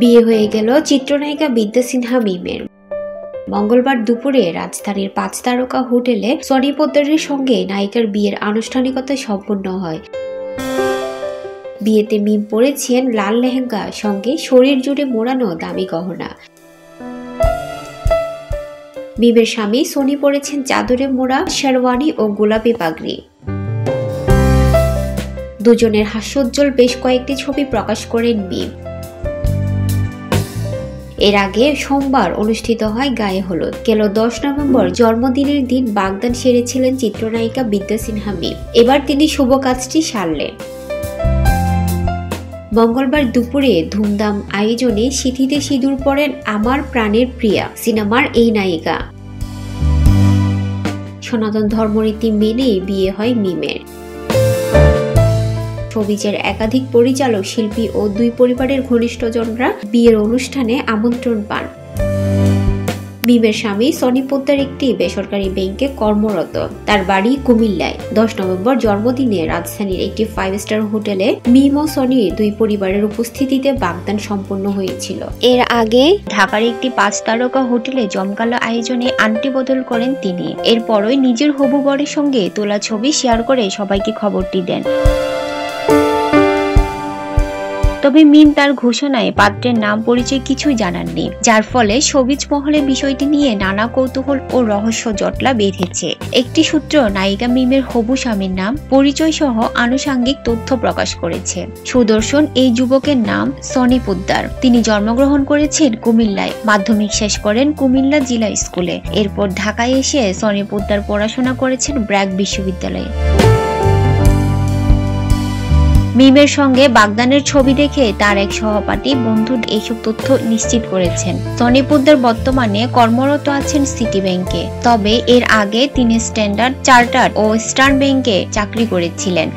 বিয়ে হয়ে গেল চিত্রনায়িকা বিদ্যা সিনহা মিমের। মঙ্গলবার দুপুরে রাজধানীর 5 তারকা হোটেলে সনি পোদ্দারের সঙ্গে নায়িকার বিয়ের আনুষ্ঠানিকতা সম্পন্ন হয়। বিয়েতে মিম পরেছেন লাল লেহেঙ্গা, সঙ্গে শরীর জুড়ে মোড়ানো দামি গহনা। মিমের স্বামী সনি পরেছেন চাদরে মোড়া শেরওয়ানি ও গোলাপি পাগড়ি। দুজনের হাস্যোজ্জ্বল বেশ কয়েকটি ছবি প্রকাশ করেন মিম। এর আগে সোমবার অনুষ্ঠিত হয় গায়ে হলুদ। গেল 10 নভেম্বর জন্মদিনের দিন বাগদান সেরেছিলেন চিত্রনায়িকা বিদ্যা সিনহা মিম। এবার তিনি শুভ কাজটি সারলেন। মঙ্গলবার দুপুরে ধুমধাম আয়োজনে সিঁথিতে সিঁদুর পরেন আমার প্রাণের প্রিয়া সিনেমার এই নায়িকা। সনাতন ধর্মরীতি মেনে বিয়ে হয় মিমের। ছবিজের একাধিক পরিচালক, শিল্পী ও দুই পরিবারের ঘনিষ্ঠজনরা বিয়ের অনুষ্ঠানে আমন্ত্রণ পান। মিমের স্বামী সনি পোদ্দার একটি বেসরকারি ব্যাংকে কর্মরত। তার বাড়ি কুমিল্লায়। 10 নভেম্বর জন্মদিনে রাজধানীর একটি 5 স্টার হোটেলে মিম ও সনির দুই পরিবারের উপস্থিতিতে বাগদান সম্পন্ন হয়েছিল। এর আগে ঢাকার একটি 5 তারকা হোটেলে জমকালো আয়োজনে আন্টি বদল করেন তিনি। এরপরই নিজের হবু বরের সঙ্গে তোলা ছবি শেয়ার করে সবাইকে খবরটি দেন। তবে মিম তার ঘোষণায় পাত্রের নাম পরিচয় কিছুই জানাননি, যার ফলে শোবিজ মহলে বিষয়টি নিয়ে নানা কৌতূহল ও রহস্য জটলা বেঁধেছে। একটি সূত্র নায়িকা মিমের হবু স্বামীর নাম, পরিচয় সহ আনুষঙ্গিক তথ্য প্রকাশ করেছে। সুদর্শন এই যুবকের নাম সনি পোদ্দার। তিনি জন্মগ্রহণ করেছেন কুমিল্লায়। মাধ্যমিক শেষ করেন কুমিল্লা জিলা স্কুলে। এরপর ঢাকায় এসে সনি পোদ্দার পড়াশোনা করেছেন ব্র্যাক বিশ্ববিদ্যালয়ে। মিমের সঙ্গে বাগদানের ছবি দেখে তার এক সহপাঠী বন্ধু এইসব তথ্য নিশ্চিত করেছেন। সনি পোদ্দার বর্তমানে কর্মরত আছেন সিটি ব্যাংকে। তবে এর আগে তিনি স্ট্যান্ডার্ড চার্টার্ড ও ইস্টার্ন ব্যাংকে চাকরি করেছিলেন।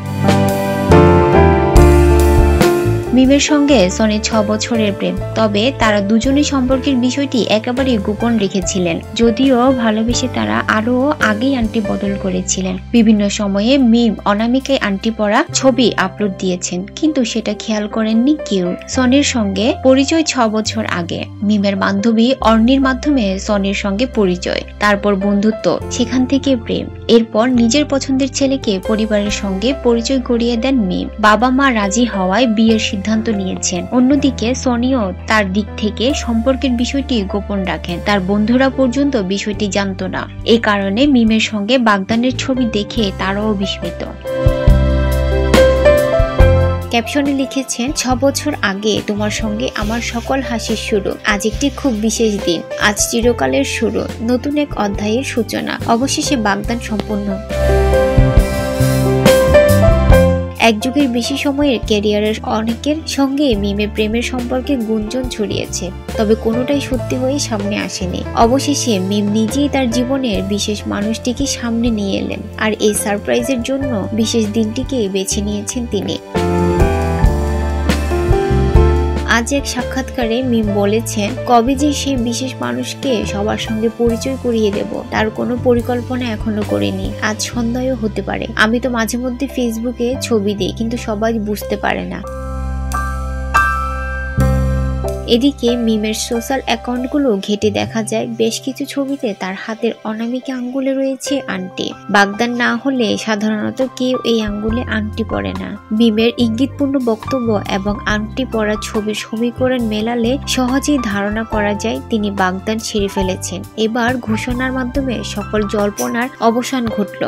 মিমের সঙ্গে সনির 6 বছরের প্রেম। তবে তারা দুজনই সম্পর্কের বিষয়টি একেবারে গোপন রেখেছিলেন। যদিও ভালোবেসে তারা আরো আগেই আন্টি বদল করেছিলেন। বিভিন্ন সময়ে মিম অনামিকায় আন্টি পরা ছবি আপলোড দিয়েছেন, কিন্তু সেটা খেয়াল করেননি কেউ। সনির সঙ্গে পরিচয় 6 বছর আগে। মিমের বান্ধবী অর্নির মাধ্যমে সনির সঙ্গে পরিচয়, তারপর বন্ধুত্ব, সেখান থেকে প্রেম। এরপর নিজের পছন্দের ছেলেকে পরিবারের সঙ্গে পরিচয় করিয়ে দেন মিম। বাবা মা রাজি হওয়ায় বিয়ের সিদ্ধান্ত নিয়েছেন। অন্যদিকে সনিও তার দিক থেকে সম্পর্কের বিষয়টি গোপন রাখেন। তার বন্ধুরা পর্যন্ত বিষয়টি জানতো না। এই কারণে মিমের সঙ্গে বাগদানের ছবি দেখে তারাও বিস্মিত। ক্যাপশনে লিখেছেন, 6 বছর আগে তোমার সঙ্গে আমার সকল হাসির শুরু। আজ একটি খুব বিশেষ দিন। আজ চিরকালের শুরু, নতুন এক অধ্যায়ের সূচনা। অবশেষে বাগদান সম্পূর্ণ। এক যুগের বেশি সময়ের ক্যারিয়ারের অনেকের সঙ্গে মিমের প্রেমের সম্পর্কে গুঞ্জন ছড়িয়েছে, তবে কোনোটাই সত্যি হয়ে সামনে আসেনি। অবশেষে মিম নিজেই তার জীবনের বিশেষ মানুষটিকে সামনে নিয়ে এলেন, আর এই সারপ্রাইজের জন্য বিশেষ দিনটিকে বেছে নিয়েছেন তিনি। আজ এক সাক্ষাৎকারে মিম বলেছেন, কবে যে সেই বিশেষ মানুষকে সবার সঙ্গে পরিচয় করিয়ে দেব তার কোনো পরিকল্পনা এখনো করিনি। আজ সন্ধ্যায়ও হতে পারে। আমি তো মাঝে মধ্যে ফেসবুকে ছবি দিই, কিন্তু সবাই বুঝতে পারে না। এদিকে মিমের সোশ্যাল অ্যাকাউন্টগুলো ঘেটে দেখা যায় বেশ কিছু ছবিতে তার হাতের অনামিকা আঙ্গুলে রয়েছে আংটি। বাগদান না হলে সাধারণত কেউ এই আঙ্গুলে আংটি পরে না। মিমের ইঙ্গিতপূর্ণ বক্তব্য এবং আংটি পরা ছবির সমীকরণ মেলালে সহজেই ধারণা করা যায় তিনি বাগদান সেরে ফেলেছেন। এবার ঘোষণার মাধ্যমে সকল জল্পনার অবসান ঘটল।